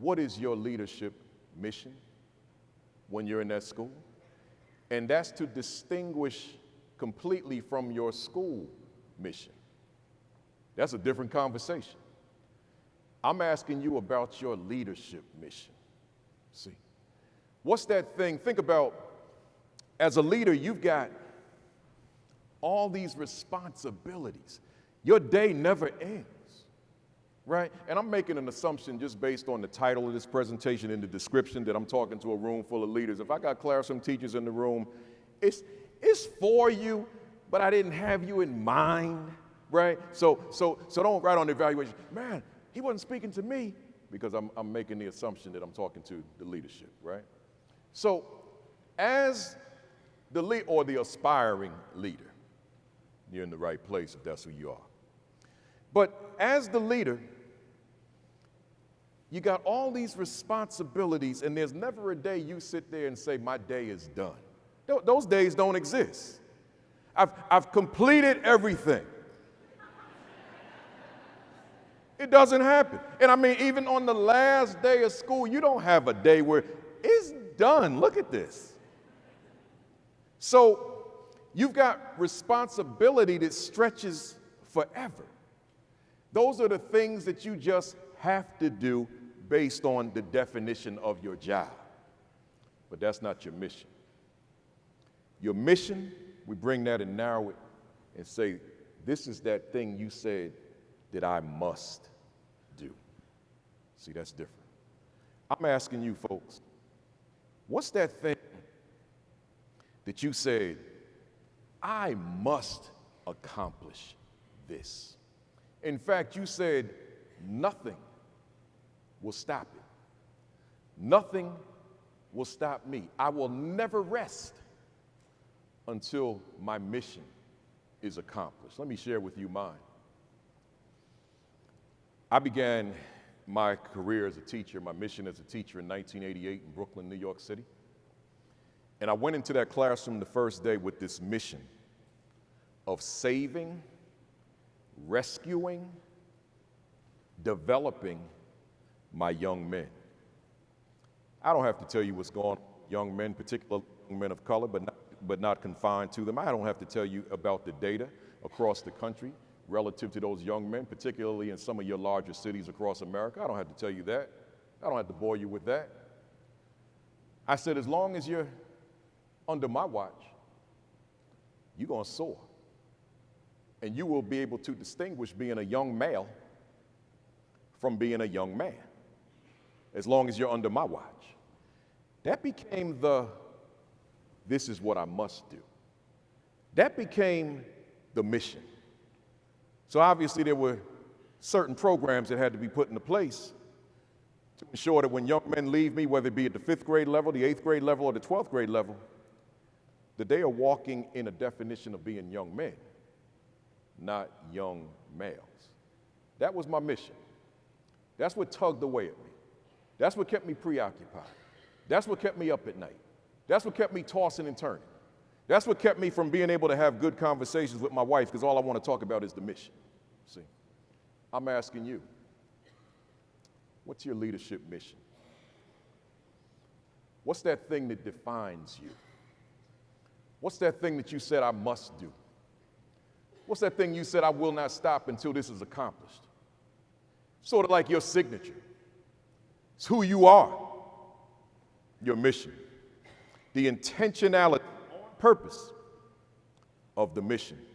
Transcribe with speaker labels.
Speaker 1: what is your leadership mission when you're in that school? And that's to distinguish completely from your school mission. That's a different conversation. I'm asking you about your leadership mission. See, what's that thing? Think about, as a leader, you've got all these responsibilities. Your day never ends, right? And I'm making an assumption just based on the title of this presentation and the description that I'm talking to a room full of leaders. If I got classroom teachers in the room, it's for you, but I didn't have you in mind, right? So don't write on the evaluation, man, he wasn't speaking to me, because I'm making the assumption that I'm talking to the leadership, right? So as the lead or the aspiring leader, you're in the right place if that's who you are. But as the leader, you got all these responsibilities, and there's never a day you sit there and say, my day is done. Those days don't exist. I've completed everything. It doesn't happen. And I mean, even on the last day of school, you don't have a day where it's done. Look at this. So you've got responsibility that stretches forever. Those are the things that you just have to do based on the definition of your job. But that's not your mission. Your mission, we bring that and narrow it and say, this is that thing you said that I must do. See, that's different. I'm asking you folks, what's that thing that you said, I must accomplish this? In fact, you said, nothing will stop it. Nothing will stop me. I will never rest until my mission is accomplished. Let me share with you mine. I began my career as a teacher, my mission as a teacher in 1988 in Brooklyn, New York City. And I went into that classroom the first day with this mission of saving, rescuing, developing my young men. I don't have to tell you what's going on with young men, particularly young men of color, but not confined to them. I don't have to tell you about the data across the country relative to those young men, particularly in some of your larger cities across America. I don't have to tell you that. I don't have to bore you with that. I said, as long as you're under my watch, you're going to soar. And you will be able to distinguish being a young male from being a young man, as long as you're under my watch. That became this is what I must do. That became the mission. So obviously there were certain programs that had to be put into place to ensure that when young men leave me, whether it be at the 5th grade level, the 8th grade level, or the 12th grade level, that they are walking in a definition of being young men, not young males. That was my mission. That's what tugged away at me. That's what kept me preoccupied. That's what kept me up at night. That's what kept me tossing and turning. That's what kept me from being able to have good conversations with my wife, because all I want to talk about is the mission. See, I'm asking you, what's your leadership mission? What's that thing that defines you? What's that thing that you said I must do? What's that thing you said I will not stop until this is accomplished? Sort of like your signature. It's who you are, your mission, the intentionality, purpose of the mission.